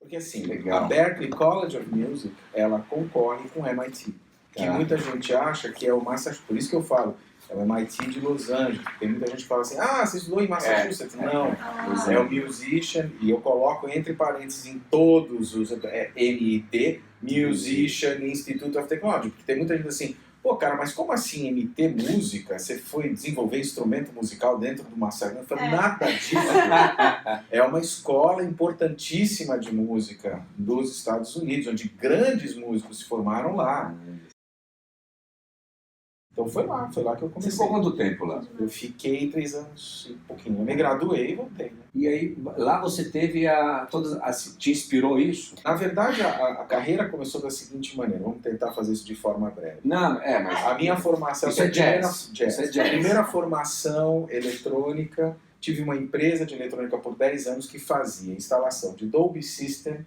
Porque assim, Legal. a Berklee College of Music, ela concorre com o MIT. Que muita gente acha que é o Massachusetts. Por isso que eu falo, é o MIT de Los Angeles. Tem muita gente que fala assim, você estudou em Massachusetts? Não, é o Musician, e eu coloco entre parênteses em todos os... MIT, Musician Institute of Technology. Porque tem muita gente assim, pô, cara, mas como assim MT Música? Você foi desenvolver instrumento musical dentro do Massachusetts? Eu falei, nada disso. É uma escola importantíssima de música dos Estados Unidos, onde grandes músicos se formaram lá. Então foi lá que eu comecei. Você ficou quanto tempo lá? Eu fiquei 3 anos e pouquinho. Eu me graduei e voltei, né? E aí, lá você teve te inspirou isso? Na verdade, a carreira começou da seguinte maneira. Vamos tentar fazer isso de forma breve. Não, mas... A minha formação... Isso é jazz. Isso é jazz. A primeira formação eletrônica, tive uma empresa de eletrônica por 10 anos que fazia instalação de Dolby System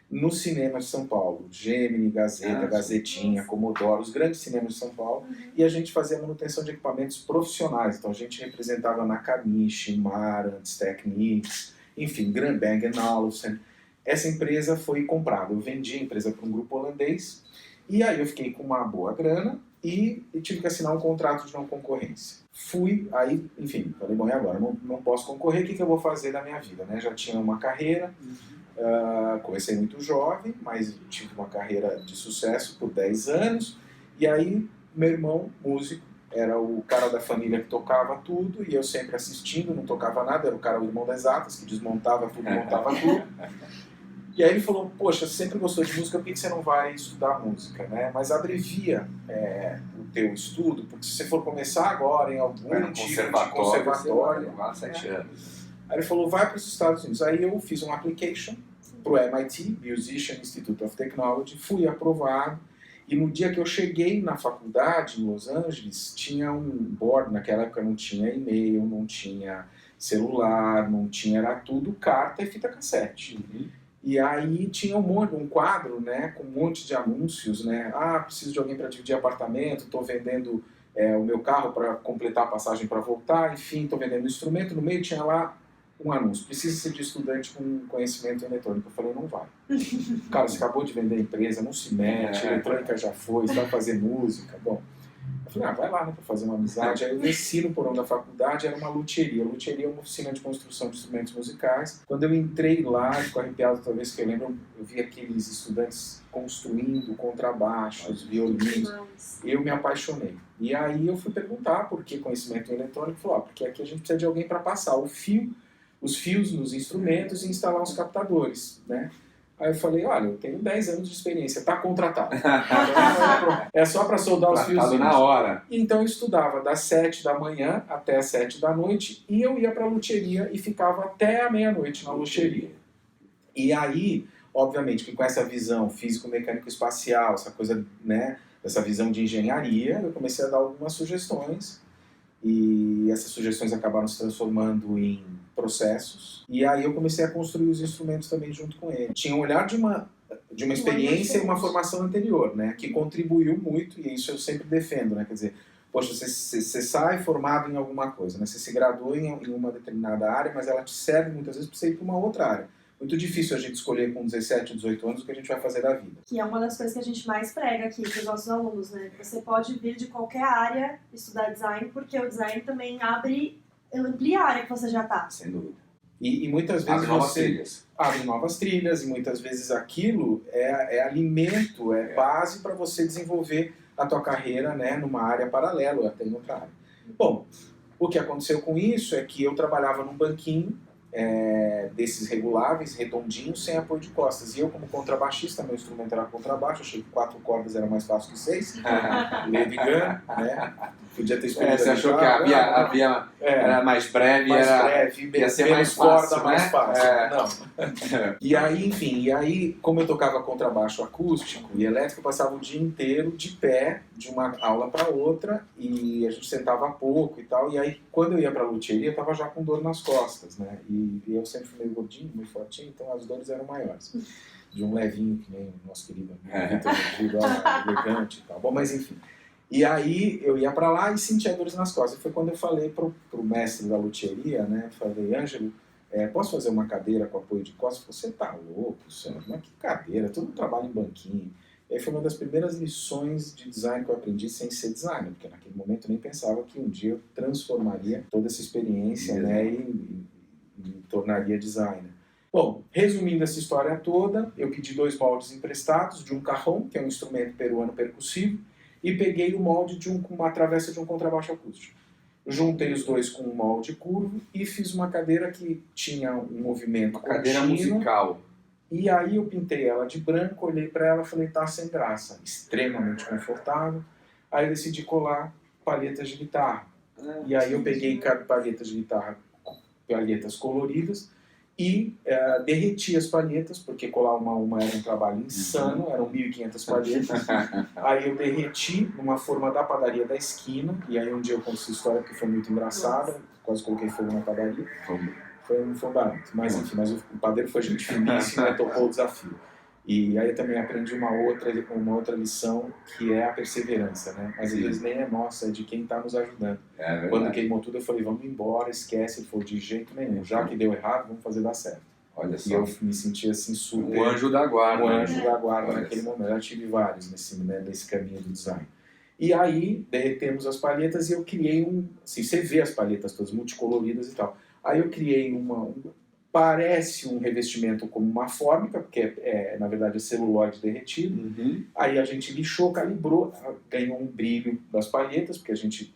no cinema de São Paulo. Gemini, Gazeta, Gazetinha, Commodore, os grandes cinemas de São Paulo. E a gente fazia manutenção de equipamentos profissionais. Então a gente representava Nakamichi, Marantz, Technics, enfim, Grand Bang & Olufsen. Essa empresa foi comprada. Eu vendi a empresa para um grupo holandês. E aí eu fiquei com uma boa grana e tive que assinar um contrato de não concorrência. Aí, enfim, falei, bom, e agora? Não posso concorrer, o que eu vou fazer da minha vida? Né? Já tinha uma carreira, comecei muito jovem, mas tive uma carreira de sucesso por 10 anos. E aí, meu irmão, músico, era o cara da família que tocava tudo, e eu sempre assistindo, não tocava nada, era o irmão das exatas, que desmontava tudo, montava tudo. E aí ele falou, poxa, você sempre gostou de música, por que você não vai estudar música, né? Mas abrevia o teu estudo, porque se você for começar agora em algum tipo de conservatório, 7 anos. Aí ele falou, vai para os Estados Unidos. Aí eu fiz um application para o MIT, Musician Institute of Technology, fui aprovado, e no dia que eu cheguei na faculdade, em Los Angeles, tinha um board, naquela época não tinha e-mail, não tinha celular, não tinha, era tudo carta e fita cassete. E aí tinha um quadro, né, com um monte de anúncios, né? Preciso de alguém para dividir apartamento, estou vendendo o meu carro para completar a passagem para voltar, enfim, estou vendendo instrumento. No meio tinha lá um anúncio, precisa ser de estudante com conhecimento eletrônico. Eu falei, não vai. Cara, você acabou de vender a empresa, não se mete, eletrônica já foi, você vai fazer música. Bom, eu falei, vai lá, né, para fazer uma amizade. Aí eu desci no porão da faculdade, era uma luthieria. A luthieria é uma oficina de construção de instrumentos musicais. Quando eu entrei lá, ficou arrepiado toda vez que eu lembro, eu vi aqueles estudantes construindo contrabaixos, violinos. Eu me apaixonei. E aí eu fui perguntar por que conhecimento eletrônico. Falou, porque aqui a gente precisa de alguém para passar os fios nos instrumentos e instalar os captadores, né? Aí eu falei, olha, eu tenho 10 anos de experiência, tá contratado. É só para soldar os fios. Na hora. Então eu estudava das 7 da manhã até as 7 da noite e eu ia para a luthieria e ficava até a meia-noite na luthieria. E aí, obviamente, que com essa visão físico-mecânico-espacial, essa coisa, né, essa visão de engenharia, eu comecei a dar algumas sugestões e essas sugestões acabaram se transformando em processos, e aí eu comecei a construir os instrumentos também junto com ele. Tinha um olhar de uma experiência e uma formação anterior, né, que contribuiu muito, e isso eu sempre defendo, né, quer dizer, poxa, você sai formado em alguma coisa, né, você se gradua em uma determinada área, mas ela te serve muitas vezes para você ir para uma outra área. Muito difícil a gente escolher com 17, 18 anos o que a gente vai fazer da vida. Que é uma das coisas que a gente mais prega aqui para os nossos alunos, né? Você pode vir de qualquer área estudar design, porque o design também amplia a área que você já está. Sem dúvida. E muitas vezes abre novas trilhas, e muitas vezes aquilo é alimento, base para você desenvolver a tua carreira, né, numa área paralela, até em outra área. Bom, o que aconteceu com isso é que eu trabalhava num banquinho, desses reguláveis, redondinhos, sem apoio de costas. E eu, como contrabaixista, meu instrumento era contrabaixo, achei que 4 cordas era mais fácil que 6. Leve gun, né? Podia ter escolhido. Você achou que era mais breve, ia ser mais fácil, corda, mais fácil. Não. E aí, como eu tocava contrabaixo acústico e elétrico, eu passava o dia inteiro de pé, de uma aula para outra, e a gente sentava pouco e tal. E aí, quando eu ia para a luthieria, eu estava já com dor nas costas, né? E eu sempre fui meio gordinho, meio fortinho, então as dores eram maiores. De um levinho, que nem o nosso querido Vitor, elegante e tal. Bom, mas enfim. E aí eu ia para lá e sentia dores nas costas. E foi quando eu falei pro mestre da luthieria, né? Falei, Ângelo, posso fazer uma cadeira com apoio de costas? Você tá louco, Sandro? Mas que cadeira? Todo mundo trabalha em banquinho. E aí foi uma das primeiras lições de design que eu aprendi sem ser designer, porque naquele momento eu nem pensava que um dia eu transformaria toda essa experiência, né, e me tornaria designer. Bom, resumindo essa história toda, eu pedi 2 moldes emprestados de um cajón, que é um instrumento peruano percussivo, e peguei o molde de uma travessa de um contrabaixo acústico. Juntei os dois com um molde curvo e fiz uma cadeira que tinha um movimento contínuo. Cadeira musical. E aí eu pintei ela de branco, olhei para ela e falei, tá sem graça, extremamente confortável. Aí eu decidi colar palhetas de guitarra. E aí eu peguei palhetas de guitarra, palhetas coloridas, e derreti as palhetas, porque colar uma era um trabalho insano, eram 1.500 palhetas. Aí eu derreti numa forma da padaria da esquina, e aí um dia eu conto essa história que foi muito engraçada, quase coloquei fogo na padaria. Foi barato, mas enfim, mas o padeiro foi gente finíssima e topou o desafio. E aí eu também aprendi uma outra lição, que é a perseverança, né? Mas às vezes nem é nossa, é de quem está nos ajudando. Quando queimou tudo, eu falei, vamos embora, esquece. Ele falou, de jeito nenhum, já que deu errado, vamos fazer dar certo. Olha só. E eu me senti assim super... Um anjo da guarda. Um anjo da guarda naquele momento. Eu tive vários nesse caminho do design. E aí, derretemos as palhetas e eu criei assim, você vê as palhetas todas multicoloridas e tal. Aí eu criei parece um revestimento como uma fórmica, porque na verdade é celulose derretido. Aí a gente lixou, calibrou, ganhou um brilho das palhetas, porque a gente,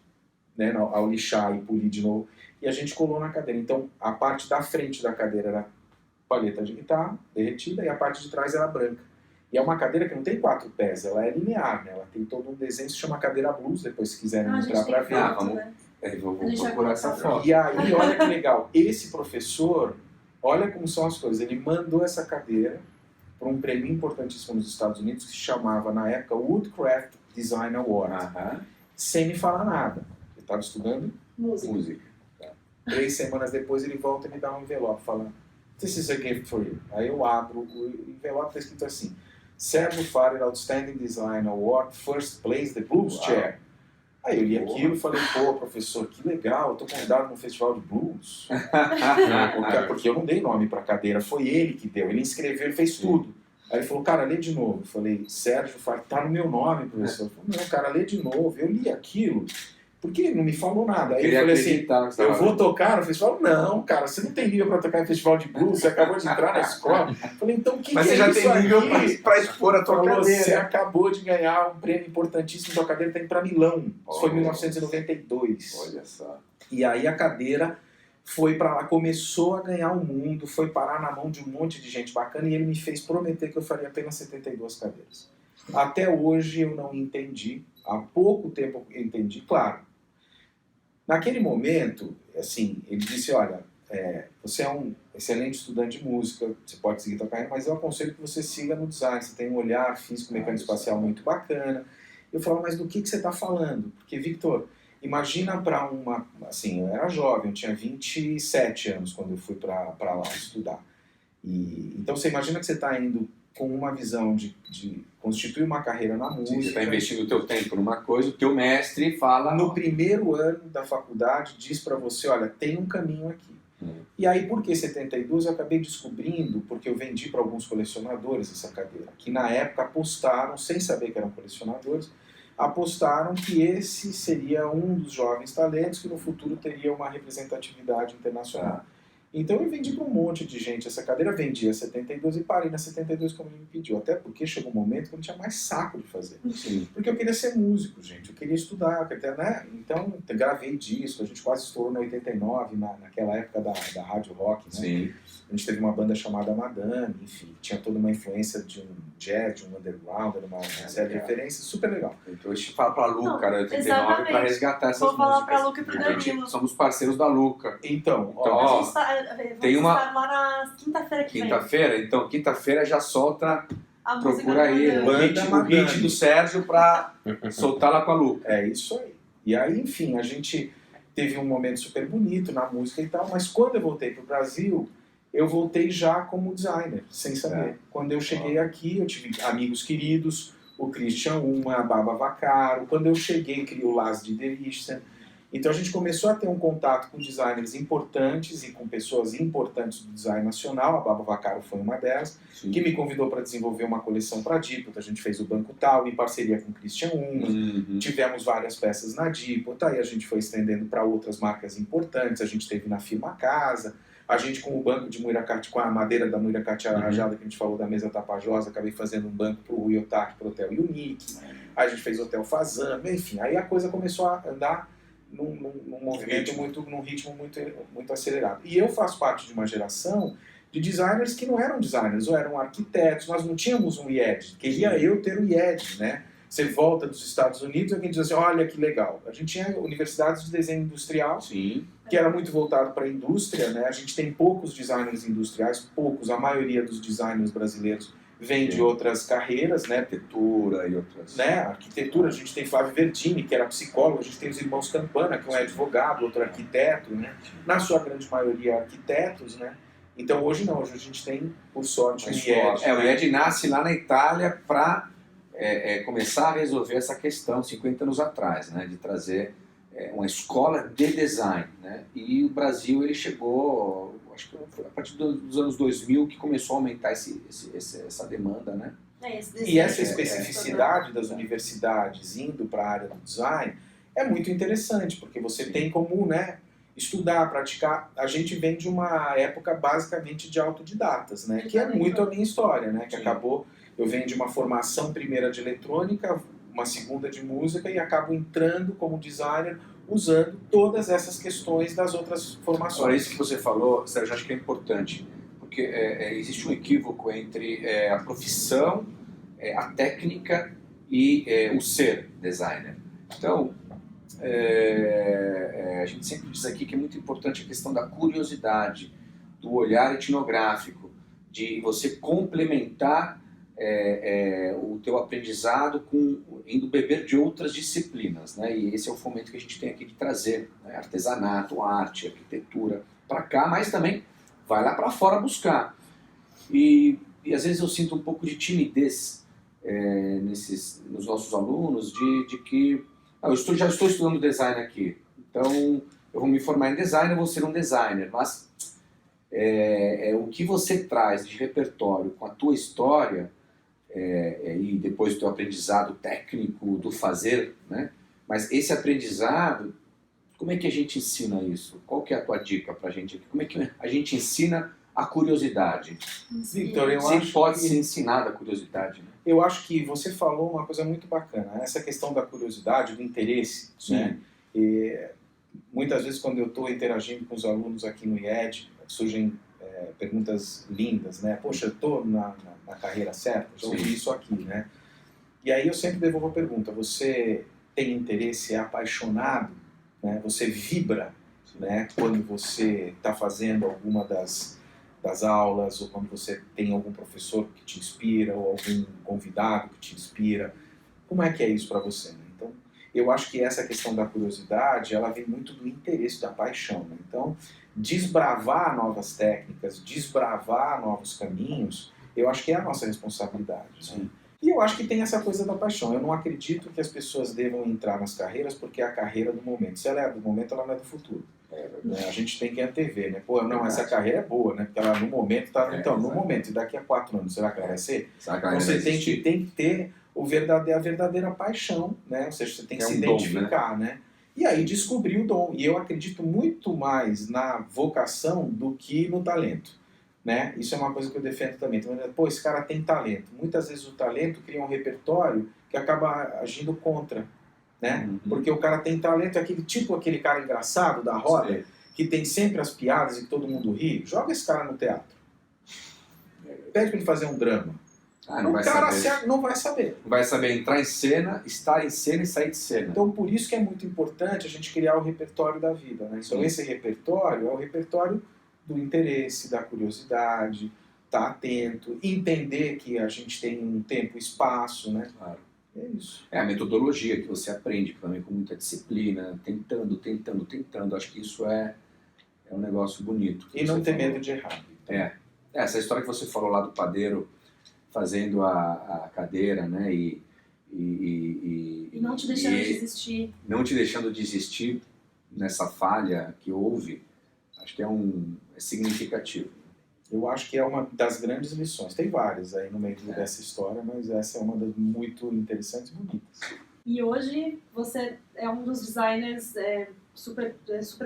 né, ao lixar e polir de novo, e a gente colou na cadeira. Então a parte da frente da cadeira era palheta de guitarra derretida e a parte de trás era branca. E é uma cadeira que não tem 4 pés, ela é linear, né? Ela tem todo um desenho que se chama cadeira blues, depois se quiserem entrar para ver. Vou procurar essa foto. E aí, olha que legal, esse professor, olha como são as coisas, ele mandou essa cadeira para um prêmio importantíssimo nos Estados Unidos, que se chamava, na época, Woodcraft Design Award, sem me falar nada. Eu estava estudando música. 3 semanas depois ele volta e me dá um envelope, falando, "This is a gift for you." Aí eu abro, o envelope está escrito assim, "Sérgio Farer Outstanding Design Award, First Place, the Blues Chair." Aí eu li aquilo e falei, pô, professor, que legal, eu tô convidado num festival de blues. Porque eu não dei nome pra cadeira, foi ele que deu, ele inscreveu, ele fez tudo. Aí ele falou, cara, lê de novo. Eu falei, Sérgio, tá no meu nome, professor. Ele falou, não, cara, lê de novo. Eu li aquilo, porque ele não me falou nada. Aí eu falei assim, eu vou tocar no festival? Não, cara, você não tem nível pra tocar em festival de blues, você acabou de entrar na escola. Eu falei, então o que Mas é você já isso tem nível pra aqui? expor a tua cadeira. Você acabou de ganhar um prêmio importantíssimo, sua cadeira está indo para Milão. Isso foi em 1992. Olha só. E aí a cadeira foi para lá, começou a ganhar o mundo, foi parar na mão de um monte de gente bacana e ele me fez prometer que eu faria apenas 72 cadeiras. Até hoje eu não entendi, há pouco tempo eu entendi, claro. Naquele momento, assim, ele disse, olha, você é um excelente estudante de música, você pode seguir sua carreira, mas eu aconselho que você siga no design, você tem um olhar físico, mecânico espacial muito bacana. Eu falava, mas do que você está falando? Porque, Victor, imagina para assim, eu era jovem, eu tinha 27 anos quando eu fui para lá estudar. Então você imagina que você está indo com uma visão de constituir uma carreira na música. Você está investindo o teu tempo numa coisa, o teu mestre fala... No primeiro ano da faculdade, diz para você, olha, tem um caminho aqui. E aí, por que 72? Eu acabei descobrindo, porque eu vendi para alguns colecionadores essa cadeira, que na época apostaram, sem saber que eram colecionadores, apostaram que esse seria um dos jovens talentos que no futuro teria uma representatividade internacional. Então eu vendi para um monte de gente essa cadeira, vendi a 72 e parei na 72 como ele me pediu, até porque chegou um momento que eu não tinha mais saco de fazer. Sim. Porque eu queria ser músico, gente, eu queria estudar, né? Então gravei disco, a gente quase estourou na 89, naquela época da Rádio Rock, né? Sim. A gente teve uma banda chamada Madame, enfim, tinha toda uma influência de um jazz, de um underground, era uma série de referências, super legal. Então a gente fala pra Luca, cara, 89, para resgatar essas músicas. Vou falar pra Luca e pro Danilo. Somos parceiros da Luca. Então ó, tem uma... lá na quinta-feira que vem. Quinta-feira? Então, quinta-feira já solta, a procura aí, o hit do Sérgio pra soltar lá com a Luca. É isso aí. E aí, enfim, a gente teve um momento super bonito na música e tal, mas quando eu voltei pro Brasil, eu voltei já como designer, sem saber. Quando eu cheguei aqui, eu tive amigos queridos, o Christian Uma, a Baba Vaccaro. Quando eu cheguei, criei o Las de Delicious. Então a gente começou a ter um contato com designers importantes e com pessoas importantes do design nacional, a Baba Vaccaro foi uma delas, sim, que me convidou para desenvolver uma coleção para a Dipota. A gente fez o Banco Tal em parceria com o Christian Ullmann, tivemos várias peças na Dipota, e a gente foi estendendo para outras marcas importantes, a gente teve na Firma Casa, a gente com o banco de Muiracati, com a madeira da Muiracati Arrajada, que a gente falou da mesa Tapajosa, acabei fazendo um banco para o Rui Otaki, para o Hotel Unique, a gente fez o Hotel Fazano, enfim, aí a coisa começou a andar num movimento num ritmo muito acelerado. E eu faço parte de uma geração de designers que não eram designers, ou eram arquitetos, nós não tínhamos um IED, queria eu ter o IED, né? Você volta dos Estados Unidos e alguém diz assim, olha que legal. A gente tinha universidades de desenho industrial, sim, que era muito voltado para a indústria, né? A gente tem poucos designers industriais, poucos, a maioria dos designers brasileiros vem de outras carreiras, né? Arquitetura e outras. Né? Arquitetura, a gente tem Flávio Verdini, que era psicólogo, a gente tem os irmãos Campana, que um é advogado, outro arquiteto, né? Na sua grande maioria arquitetos, né? Então hoje não, hoje a gente tem, por sorte, o IED. O IED nasce lá na Itália para começar a resolver essa questão 50 anos atrás, né? De trazer uma escola de design, né? E o Brasil ele chegou, acho que foi a partir dos anos 2000 que começou a aumentar essa demanda, né? E essa especificidade das universidades indo para a área do design é muito interessante, porque você tem como, né, estudar, praticar. A gente vem de uma época basicamente de autodidatas, né? Que é muito a minha história, né? Que acabou, eu venho de uma formação primeira de eletrônica, uma segunda de música e acabo entrando como designer usando todas essas questões das outras formações. Agora, isso que você falou, Sérgio, acho que é importante, porque existe um equívoco entre a profissão, a técnica e o ser designer. Então, a gente sempre diz aqui que é muito importante a questão da curiosidade, do olhar etnográfico, de você complementar o teu aprendizado indo beber de outras disciplinas, né? E esse é o fomento que a gente tem aqui de trazer, né? Artesanato, arte, arquitetura para cá, mas também vai lá para fora buscar. E às vezes eu sinto um pouco de timidez nos nossos alunos de que eu já estou estudando design aqui, então eu vou me formar em design, eu vou ser um designer, mas o que você traz de repertório com a tua história e depois do teu aprendizado técnico do fazer, né? Mas esse aprendizado, como é que a gente ensina isso? Qual que é a tua dica pra gente aqui? Como é que a gente ensina a curiosidade? Victor, eu acho pode ser ensinada a curiosidade, né? Eu acho que você falou uma coisa muito bacana, essa questão da curiosidade, do interesse, né? E muitas vezes quando eu estou interagindo com os alunos aqui no IED, surgem perguntas lindas, né? Poxa, eu estou na carreira certa? Já ouvi isso aqui, né? E aí eu sempre devolvo a pergunta, você tem interesse, é apaixonado, né? Você vibra, né? Quando você está fazendo alguma das aulas, ou quando você tem algum professor que te inspira, ou algum convidado que te inspira, como é que é isso para você? Né? Então, eu acho que essa questão da curiosidade, ela vem muito do interesse, da paixão. Né? Então, desbravar novas técnicas, desbravar novos caminhos, eu acho que é a nossa responsabilidade. Né? E eu acho que tem essa coisa da paixão. Eu não acredito que as pessoas devam entrar nas carreiras porque é a carreira do momento. Se ela é do momento, ela não é do futuro. Né? A gente tem que antever, né? Pô, não, essa carreira é boa, né? Porque ela no momento está... Então, no momento, e daqui a 4 anos, será que ela vai ser? Você tem que ter a verdadeira paixão, né? Ou seja, você tem que se identificar, dom, né? E aí descobrir o dom. E eu acredito muito mais na vocação do que no talento. Né? Isso é uma coisa que eu defendo também. Então, pô, esse cara tem talento. Muitas vezes o talento cria um repertório que acaba agindo contra. Né? Porque o cara tem talento, aquele cara engraçado da roda, que tem sempre as piadas e que todo mundo ri. Joga esse cara no teatro. Pede para ele fazer um drama. Não vai saber. Não vai saber. Não vai saber entrar em cena, estar em cena e sair de cena. Então, por isso que é muito importante a gente criar o repertório da vida. Né? Então, esse repertório é o repertório do interesse, da curiosidade, estar atento, entender que a gente tem um tempo e espaço, né? Claro. É isso. É a metodologia que você aprende também com muita disciplina, tentando. Acho que isso é um negócio bonito. E não ter medo de errar. Então. Essa história que você falou lá do padeiro fazendo a cadeira, né? E não te deixando desistir. Não te deixando desistir. nessa falha que houve, acho que é significativo. Eu acho que é uma das grandes lições. Tem várias aí no meio dessa história, mas essa é uma das muito interessantes e bonitas. E hoje você é um dos designers super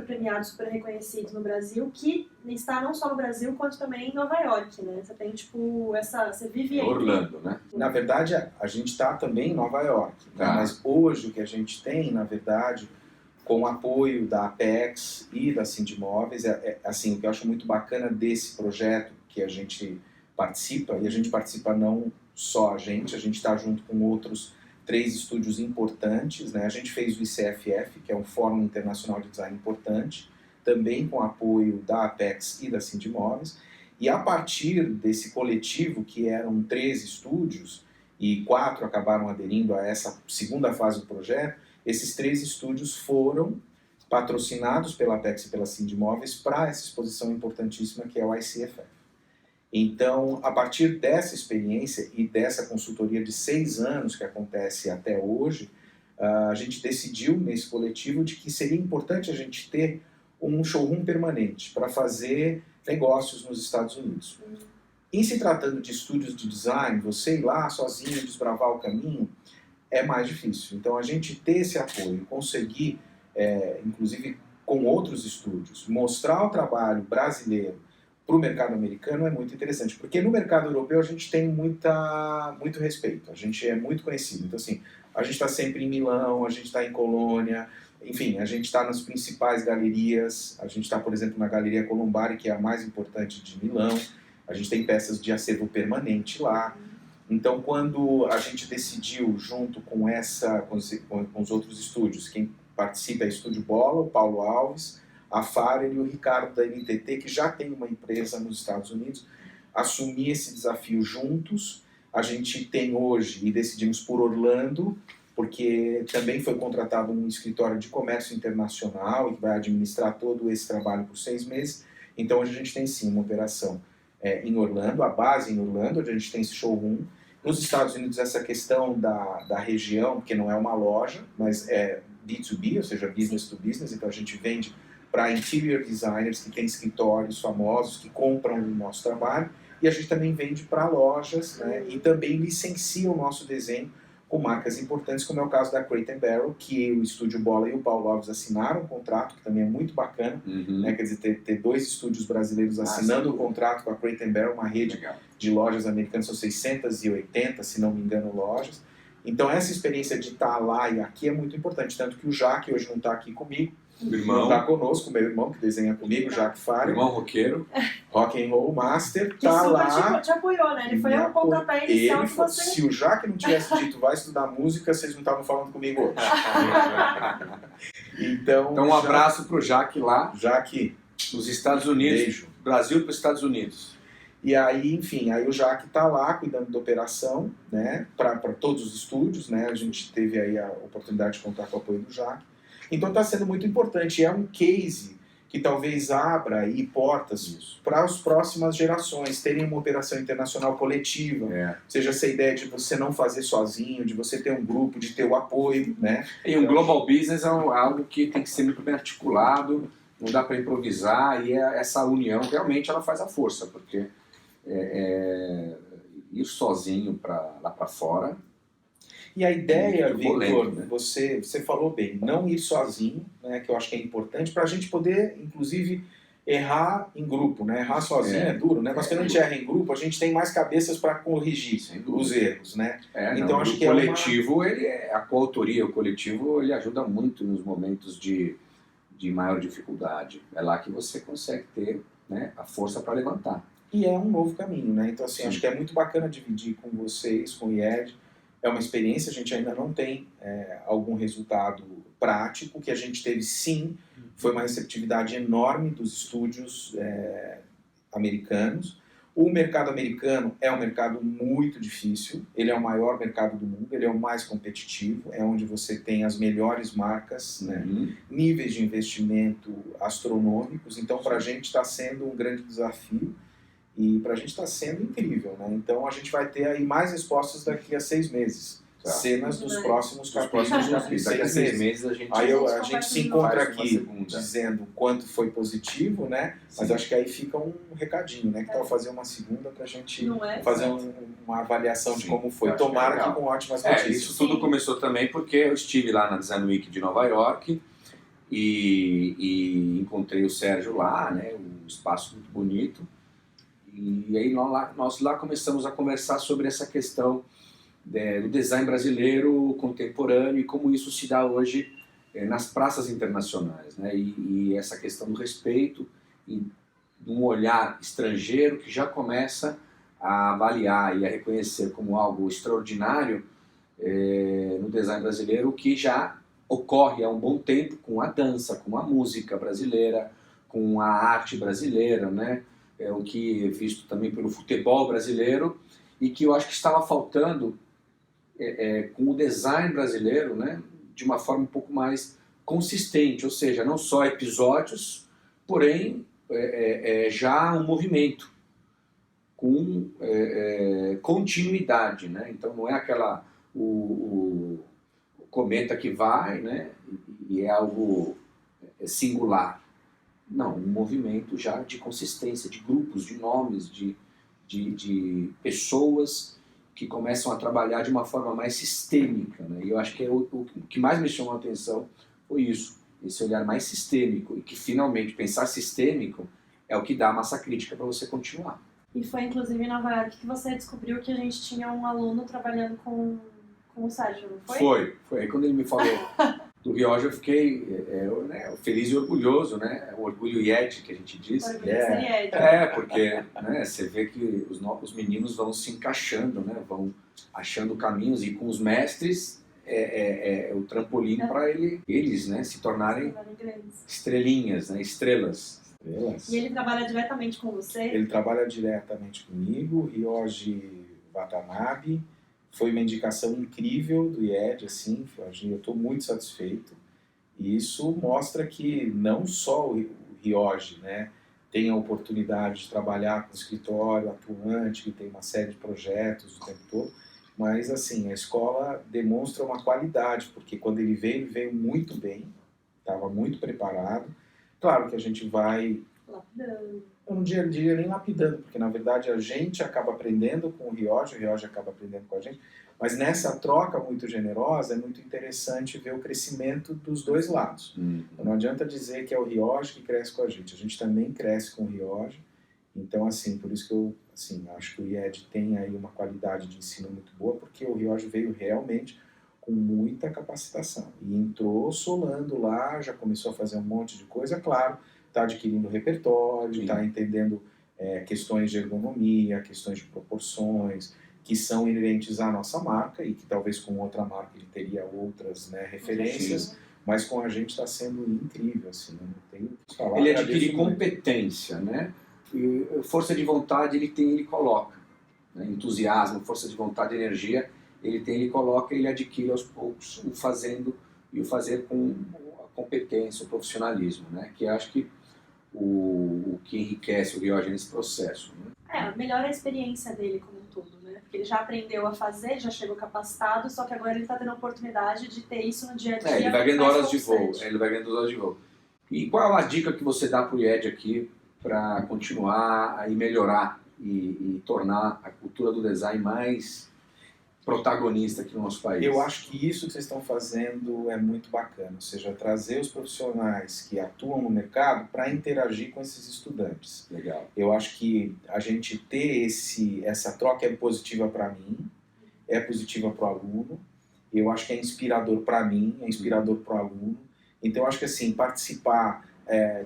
premiados, super reconhecidos no Brasil, que está não só no Brasil, quanto também em Nova York, né? Você tem, tipo, você vive aí. Orlando, né? Na verdade, a gente está também em Nova York, né? Mas hoje o que a gente tem, na verdade, com o apoio da Apex e da Sindimóveis, assim, o que eu acho muito bacana desse projeto que a gente participa, e a gente participa não só a gente está junto com outros 3 estúdios importantes, né? A gente fez o ICFF, que é um Fórum Internacional de Design importante, também com apoio da Apex e da Sindimóveis, e a partir desse coletivo, que eram 13 estúdios, e 4 acabaram aderindo a essa segunda fase do projeto, esses 3 estúdios foram patrocinados pela Apex e pela Sindimóveis para essa exposição importantíssima que é o ICFF. Então, a partir dessa experiência e dessa consultoria de 6 anos que acontece até hoje, a gente decidiu nesse coletivo de que seria importante a gente ter um showroom permanente para fazer negócios nos Estados Unidos. Em se tratando de estúdios de design, você ir lá sozinho, desbravar o caminho, é mais difícil. Então, a gente ter esse apoio, conseguir, inclusive com outros estúdios, mostrar o trabalho brasileiro para o mercado americano é muito interessante, porque no mercado europeu a gente tem muito respeito, a gente é muito conhecido. Então, assim, a gente está sempre em Milão, a gente está em Colônia, enfim, a gente está nas principais galerias, a gente está, por exemplo, na Galeria Colombari, que é a mais importante de Milão, a gente tem peças de acervo permanente lá. Então, quando a gente decidiu, junto com os outros estúdios, quem participa é o Estúdio Bola, o Paulo Alves, a Farrer e o Ricardo da NTT, que já tem uma empresa nos Estados Unidos, assumir esse desafio juntos. A gente tem hoje, e decidimos por Orlando, porque também foi contratado um escritório de comércio internacional e que vai administrar todo esse trabalho por 6 meses. Então, hoje a gente tem sim uma operação em Orlando, a base em Orlando, onde a gente tem esse showroom. Nos Estados Unidos, essa questão da região, porque não é uma loja, mas é B2B, ou seja, business to business, então a gente vende para interior designers que têm escritórios famosos, que compram o nosso trabalho, e a gente também vende para lojas, né, e também licencia o nosso desenho com marcas importantes, como é o caso da Crate & Barrel, que o Estúdio Bola e o Paulo Alves assinaram um contrato, que também é muito bacana, né, quer dizer, ter 2 estúdios brasileiros assinando o contrato com a Crate & Barrel, uma rede de lojas americanas, são 680, se não me engano, lojas. Então essa experiência de estar lá e aqui é muito importante, tanto que o Jaque hoje não está aqui comigo, não está conosco, meu irmão que desenha comigo, Jaque Farrer, irmão roqueiro, rock and roll master, que tá super lá, te apoiou, né? Ele foi o pontapé inicial que você... Se o Jaque não tivesse dito vai estudar música, vocês não estavam falando comigo hoje. Então um abraço pro Jaque lá, Jaque, nos Estados Unidos, beijo. Brasil para os Estados Unidos. E aí, enfim, aí o Jaque está lá cuidando da operação, né, para todos os estúdios, né, a gente teve aí a oportunidade de contar com o apoio do Jaque. Então está sendo muito importante, é um case que talvez abra aí portas para as próximas gerações terem uma operação internacional coletiva, seja essa ideia de você não fazer sozinho, de você ter um grupo, de ter o apoio, né. E um global business é algo que tem que ser muito bem articulado, não dá para improvisar, e essa união realmente ela faz a força, porque ir sozinho lá para fora. E a ideia, Victor, polêmico, né? você falou bem, não ir sozinho, né, que eu acho que é importante, para a gente poder, inclusive, errar em grupo, né? Errar sozinho é duro, né? Mas quando a gente erra em grupo, a gente tem mais cabeças para corrigir os erros, né? Então acho que o coletivo, a coautoria, o coletivo, ele ajuda muito nos momentos de maior dificuldade. É lá que você consegue ter, né, a força para levantar. E é um novo caminho, né? Então, assim, acho que é muito bacana dividir com vocês, com o IED. É uma experiência, a gente ainda não tem algum resultado prático. O que a gente teve, sim, foi uma receptividade enorme dos estúdios americanos. O mercado americano é um mercado muito difícil, ele é o maior mercado do mundo, ele é o mais competitivo, é onde você tem as melhores marcas, né? Níveis de investimento astronômicos. Então, para a gente está sendo um grande desafio. E para a gente está sendo incrível, né? Então a gente vai ter aí mais respostas daqui a 6 meses. cenas dos próximos Dos capítulos próximos em capítulos. Daqui a 6 6 meses. meses a gente Aí a Faz gente se uma encontra uma aqui segunda. dizendo quanto foi positivo, né? Mas Sim. acho que aí fica um recadinho, né? Que tal fazer uma segunda pra gente Não é? fazer uma avaliação de Sim, como foi. eu acho que é Tomara que legal. com ótimas notícias. Isso tudo Sim. começou também porque eu estive lá na Design Week de Nova York e encontrei o Sérgio lá, né? Um espaço muito bonito. E aí nós lá começamos a conversar sobre essa questão do design brasileiro contemporâneo e como isso se dá hoje nas praças internacionais, né? E essa questão do respeito e de um olhar estrangeiro que já começa a avaliar e a reconhecer como algo extraordinário no design brasileiro, o que já ocorre há um bom tempo com a dança, com a música brasileira, com a arte brasileira, né? O que é visto também pelo futebol brasileiro e que eu acho que estava faltando com o design brasileiro, né? De uma forma um pouco mais consistente, ou seja, não só episódios, porém já um movimento com continuidade, né? Então não é aquela o cometa que vai, né? E é algo singular. Não, um movimento já de consistência, de grupos, de nomes, de pessoas que começam a trabalhar de uma forma mais sistêmica, né? E eu acho que o que mais me chamou a atenção foi isso, esse olhar mais sistêmico, e que finalmente pensar sistêmico é o que dá a massa crítica para você continuar. E foi inclusive em Nova York que você descobriu que a gente tinha um aluno trabalhando com o Sérgio, não foi? Foi. Aí quando ele me falou do Rioja, eu fiquei feliz e orgulhoso, né? O orgulho Yeti, que a gente diz. Orgulho de ser Yeti. Porque você vê que os meninos vão se encaixando, né? Vão achando caminhos e com os mestres o trampolim para eles, né? Se tornarem estrelinhas, né? Estrelas. E ele trabalha diretamente com você? Ele trabalha diretamente comigo, Ryoji Watanabe. Foi uma indicação incrível do IED, assim, eu estou muito satisfeito. E isso mostra que não só o Ryoji, né, tem a oportunidade de trabalhar com escritório atuante, que tem uma série de projetos o tempo todo, mas assim, a escola demonstra uma qualidade, porque quando ele veio muito bem, estava muito preparado. Claro que a gente vai... Lapidando. Eu não diria nem lapidando, porque na verdade a gente acaba aprendendo com o Ryoji acaba aprendendo com a gente, mas nessa troca muito generosa é muito interessante ver o crescimento dos dois lados. Então, não adianta dizer que é o Ryoji que cresce com a gente também cresce com o Ryoji. Então, assim, por isso que eu acho que o IED tem aí uma qualidade de ensino muito boa, porque o Ryoji veio realmente com muita capacitação e entrou solando lá, já começou a fazer um monte de coisa, claro, está adquirindo repertório, está entendendo questões de ergonomia, questões de proporções, que são inerentes à nossa marca e que talvez com outra marca ele teria outras, né, referências, mas com a gente está sendo incrível, assim, não tenho o que falar. Ele adquire competência, né? E força de vontade ele coloca, né? Entusiasmo, força de vontade, energia, ele coloca, ele adquire aos poucos o fazer com a competência, o profissionalismo, né? Que acho que o que enriquece o Ryoji nesse processo, né? Melhora a experiência dele como um todo, né? Porque ele já aprendeu a fazer, já chegou capacitado, só que agora ele está tendo a oportunidade de ter isso no dia a dia. Ele vai ganhando horas de voo. E qual é a dica que você dá para o IED aqui para continuar e melhorar e tornar a cultura do design mais protagonista aqui no nosso país? Eu acho que isso que vocês estão fazendo é muito bacana, ou seja, trazer os profissionais que atuam no mercado para interagir com esses estudantes. Legal. Eu acho que a gente ter essa troca é positiva para mim, é positiva para o aluno, eu acho que é inspirador para mim, é inspirador para o aluno. Então eu acho que assim, participar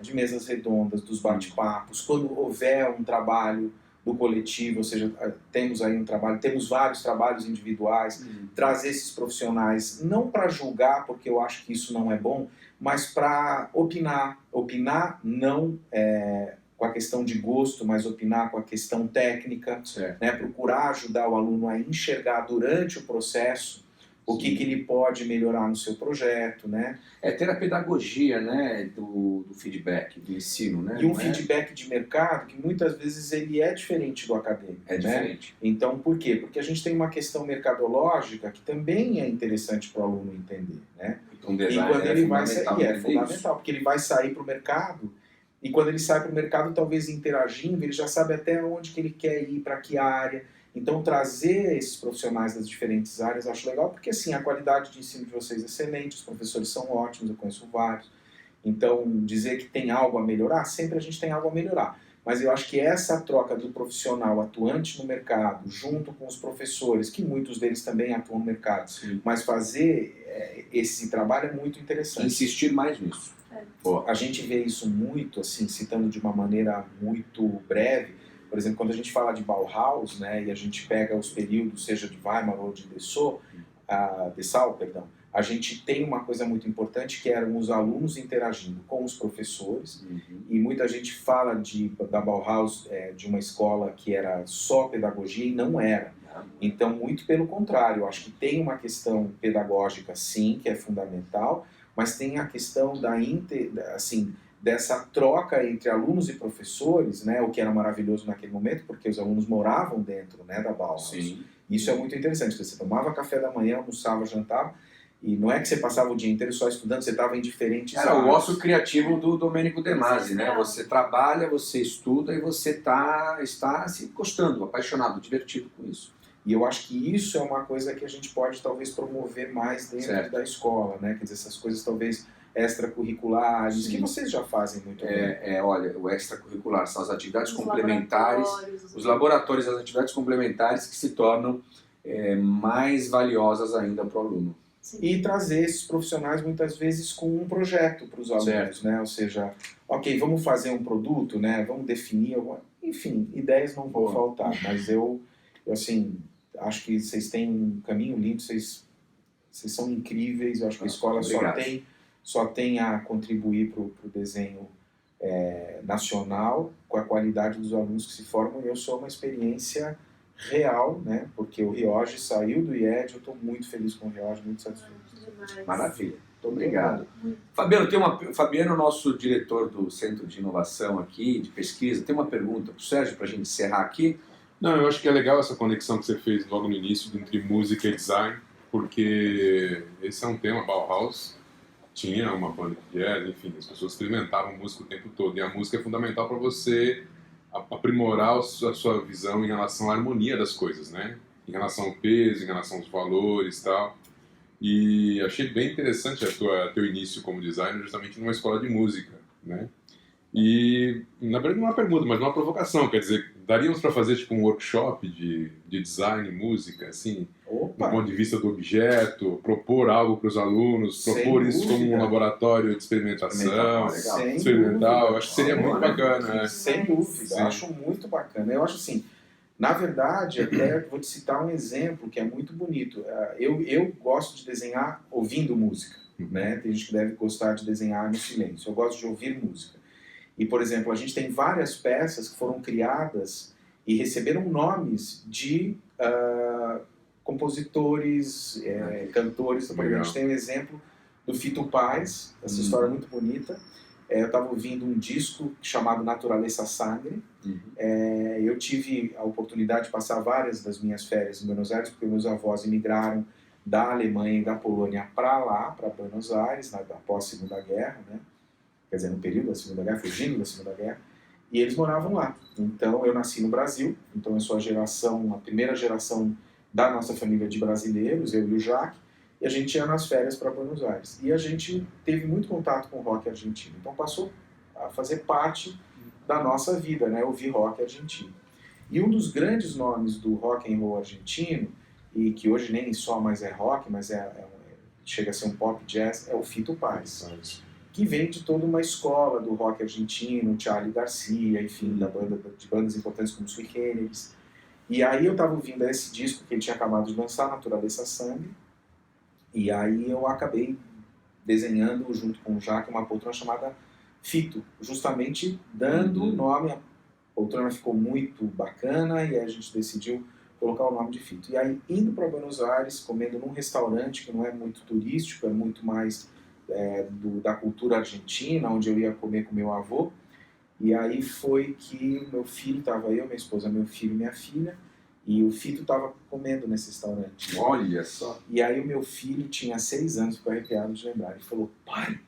de mesas redondas, dos bate-papos, quando houver um trabalho do coletivo, ou seja, temos aí um trabalho, temos vários trabalhos individuais, trazer esses profissionais, não para julgar, porque eu acho que isso não é bom, mas para opinar não com a questão de gosto, mas opinar com a questão técnica, né? Procurar ajudar o aluno a enxergar durante o processo o que ele pode melhorar no seu projeto, né? Ter a pedagogia, né, do feedback, do ensino, né? E um feedback de mercado que muitas vezes ele é diferente do acadêmico. É diferente. Né? Então, por quê? Porque a gente tem uma questão mercadológica que também é interessante para o aluno entender, né? Então, e quando ele vai sair, é fundamental, porque ele vai sair para o mercado, e quando ele sai para o mercado, talvez interagindo, ele já sabe até onde que ele quer ir, para que área. Então, trazer esses profissionais das diferentes áreas eu acho legal, porque assim, a qualidade de ensino de vocês é excelente, os professores são ótimos, eu conheço vários. Então, dizer que tem algo a melhorar, sempre a gente tem algo a melhorar. Mas eu acho que essa troca do profissional atuante no mercado, junto com os professores, que muitos deles também atuam no mercado, Sim. mas fazer esse trabalho é muito interessante. Insistir mais nisso. A gente vê isso muito, assim, citando de uma maneira muito breve. Por exemplo, quando a gente fala de Bauhaus, né, e a gente pega os períodos, seja de Weimar ou de Dessau, a gente tem uma coisa muito importante que eram os alunos interagindo com os professores, e muita gente fala da Bauhaus, de uma escola que era só pedagogia, e não era. Então, muito pelo contrário, eu acho que tem uma questão pedagógica, sim, que é fundamental, mas tem a questão dessa troca entre alunos e professores, né, o que era maravilhoso naquele momento, porque os alunos moravam dentro, né, da Bauhaus. Sim. Isso é muito interessante, porque você tomava café da manhã, almoçava, jantava, e não é que você passava o dia inteiro só estudando, você estava em diferentes áreas. Era o ócio criativo do Domênico De Masi, né? Você trabalha, você estuda e você está se gostando, apaixonado, divertido com isso. E eu acho que isso é uma coisa que a gente pode talvez promover mais dentro da escola, né? Quer dizer, essas coisas talvez extracurriculares, que vocês já fazem muito bem. Olha, o extracurricular são as atividades complementares, os laboratórios, as atividades complementares que se tornam mais valiosas ainda para o aluno. Sim. E trazer esses profissionais muitas vezes com um projeto para os alunos, né? Ou seja, ok, vamos fazer um produto, né? Vamos definir, enfim, ideias não vão faltar, mas eu assim, acho que vocês têm um caminho lindo, vocês são incríveis, eu acho que a escola só tem a contribuir para o desenho nacional, com a qualidade dos alunos que se formam, e eu sou uma experiência real, né? Porque o Rioge saiu do IED, eu estou muito feliz com o Rioge, muito satisfeito. Maravilha, muito obrigado. Fabiano, nosso diretor do Centro de Inovação aqui, de pesquisa, tem uma pergunta para o Sérgio, para a gente encerrar aqui. Não, eu acho que é legal essa conexão que você fez logo no início entre música e design, porque esse é um tema, Bauhaus tinha uma banda de jazz, enfim, as pessoas experimentavam música o tempo todo, e a música é fundamental para você aprimorar a sua visão em relação à harmonia das coisas, né? Em relação ao peso, em relação aos valores e tal. E achei bem interessante teu início como designer justamente numa escola de música, né? E, na verdade, não é uma pergunta, mas uma provocação, quer dizer, daríamos para fazer tipo um workshop de design, música, assim, do ponto de vista do objeto, propor algo para os alunos, propor isso como um laboratório de experimentação, experimental, acho que seria muito bacana. Sem dúvida, acho muito bacana. Eu acho assim, na verdade, até vou te citar um exemplo que é muito bonito. Eu gosto de desenhar ouvindo música, né? Tem gente que deve gostar de desenhar no silêncio. Eu gosto de ouvir música. E, por exemplo, a gente tem várias peças que foram criadas e receberam nomes de compositores, cantores. Por exemplo, a gente tem um exemplo do Fito Paz, essa história é muito bonita. Eu estava ouvindo um disco chamado Naturaleza Sangre. Eu tive a oportunidade de passar várias das minhas férias em Buenos Aires, porque meus avós imigraram da Alemanha e da Polônia para lá, para Buenos Aires, após a Segunda Guerra, né? Quer dizer, no período da Segunda Guerra, fugindo da Segunda Guerra, e eles moravam lá. Então, eu nasci no Brasil, então eu sou a primeira geração da nossa família de brasileiros, eu e o Jaque, e a gente ia nas férias para Buenos Aires. E a gente teve muito contato com o rock argentino, então passou a fazer parte da nossa vida, né, ouvir rock argentino. E um dos grandes nomes do rock and roll argentino, e que hoje nem só mais é rock, mas chega a ser um pop jazz, é o Fito Paz. Que vem de toda uma escola do rock argentino, Charly Garcia, enfim, de bandas importantes como Sui Generis. E aí eu estava ouvindo esse disco que ele tinha acabado de lançar, Naturaleza Sangre, e aí eu acabei desenhando, junto com o Jaque, uma poltrona chamada Fito, justamente dando o nome. A poltrona ficou muito bacana, e aí a gente decidiu colocar o nome de Fito. E aí, indo para Buenos Aires, comendo num restaurante que não é muito turístico, é muito mais da cultura argentina, onde eu ia comer com meu avô. E aí foi que o meu filho, estava eu, minha esposa, meu filho e minha filha, e o Fito estava comendo nesse restaurante. Olha só. E aí o meu filho tinha 6 anos, ficou arrepiado de lembrar. Ele falou, pai,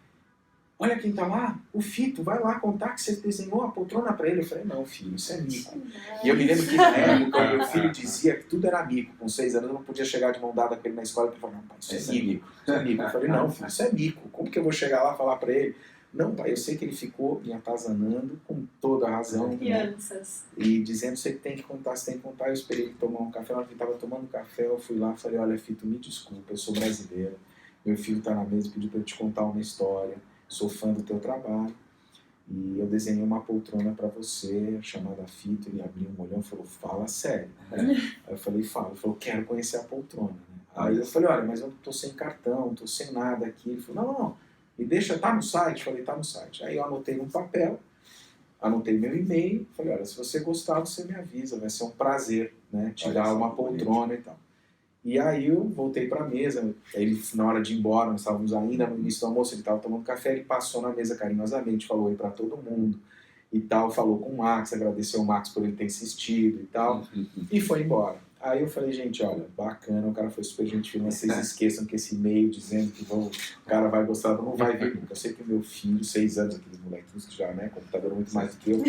olha quem tá lá, o Fito, vai lá contar que você desenhou a poltrona para ele. Eu falei, não, filho, isso é mico. E eu me lembro que na época o meu filho dizia que tudo era mico. Com 6 anos eu não podia chegar de mão dada com ele na escola e falar, não, pai, isso é mico. Isso é mico. Eu falei, não, filho, isso é mico. Como que eu vou chegar lá e falar para ele? Não, pai, eu sei que ele ficou me atazanando com toda a razão. Crianças. Né? E dizendo, você tem que contar, você tem que contar. Eu esperei ele tomar um café. Na hora que ele estava tomando café, eu fui lá e falei, olha, Fito, me desculpa, eu sou brasileiro. Meu filho está na mesa e pediu para eu te contar uma história. Sou fã do teu trabalho. E eu desenhei uma poltrona para você, chamada Fito. Ele abriu um olhão e falou, fala sério. Aí eu falei, fala. Ele falou, quero conhecer a poltrona. Né? Aí eu falei, olha, mas eu tô sem cartão, tô sem nada aqui. Ele falou, não. Me deixa, tá no site? Falei, tá no site. Aí eu anotei num papel, anotei meu e-mail, falei, olha, se você gostar, você me avisa, vai ser um prazer, né, te dar uma poltrona e tal. E aí eu voltei pra mesa, ele, na hora de ir embora, nós estávamos ainda no início do almoço, ele estava tomando café, ele passou na mesa carinhosamente, falou oi pra todo mundo e tal, falou com o Max, agradeceu o Max por ele ter insistido e tal, e foi embora. Aí eu falei, gente, olha, bacana, o cara foi super gentil, mas vocês esqueçam que esse e-mail dizendo que o cara vai gostar, não vai vir nunca. Eu sei que o meu filho, 6 anos, aqueles molequinhos que já, né, computador muito mais do que eu,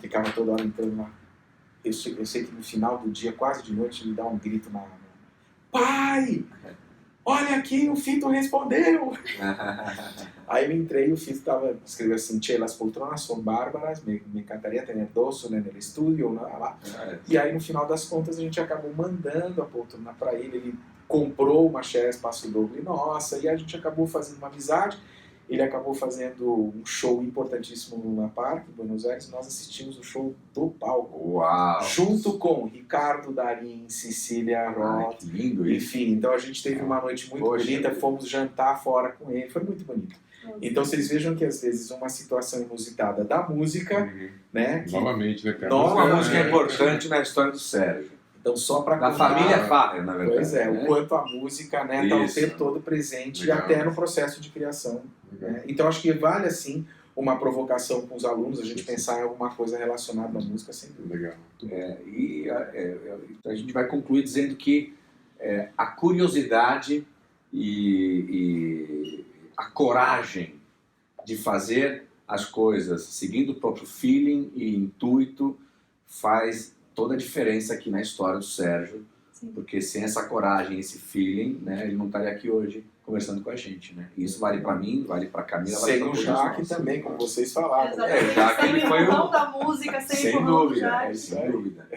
ficava toda hora entrando lá. Eu sei que no final do dia, quase de noite, ele dá um grito na... Pai! Olha aqui, o Fito respondeu! Aí eu entrei e o Fito escreveu assim, che, las poltronas son bárbaras, me encantaría tener dos en el estudio, lá. E aí no final das contas a gente acabou mandando a poltrona para ele comprou uma Cher Espaço Doble nossa, e a gente acabou fazendo uma amizade. Ele acabou fazendo um show importantíssimo no Luna Park, em Buenos Aires. Nós assistimos o show do palco. Uau! Junto com Ricardo Darín, Cecília Roth. Que lindo isso. Enfim, então a gente teve uma noite muito bonita, fomos jantar fora com ele, foi muito bonito. Então vocês vejam que às vezes uma situação inusitada da música, né? Que, novamente, né, cara? Uma música importante na história do Sérgio. Então só para da família Farrer, na verdade. Pois é, né? o quanto a música, né, está o tempo todo presente. Legal. E até no processo de criação. Né? Então acho que vale assim uma provocação com os alunos, a gente pensar em alguma coisa relacionada à música, sem dúvida. Legal. Então a gente vai concluir dizendo que a curiosidade e a coragem de fazer as coisas seguindo o próprio feeling e intuito faz toda a diferença aqui na história do Sérgio. Sim. Porque sem essa coragem, esse feeling, né, ele não estaria aqui hoje conversando com a gente, né? E isso vale para mim, vale para Camila, vale para o Jaque também, como vocês falaram. Jaque ele foi o da música, sem dúvida, sem dúvida.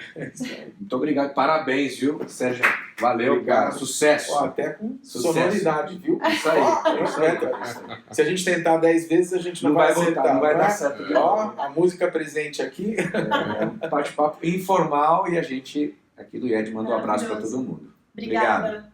Muito obrigado, parabéns, viu, Sérgio? Valeu, obrigado. Cara, sucesso. Até com sonoridade, viu? Isso aí, isso aí. Se a gente tentar 10 vezes, a gente não vai acertar. Não vai dar certo. Ó, a música presente aqui. Um bate-papo informal e a gente aqui do IED manda um abraço para todo mundo. Obrigada.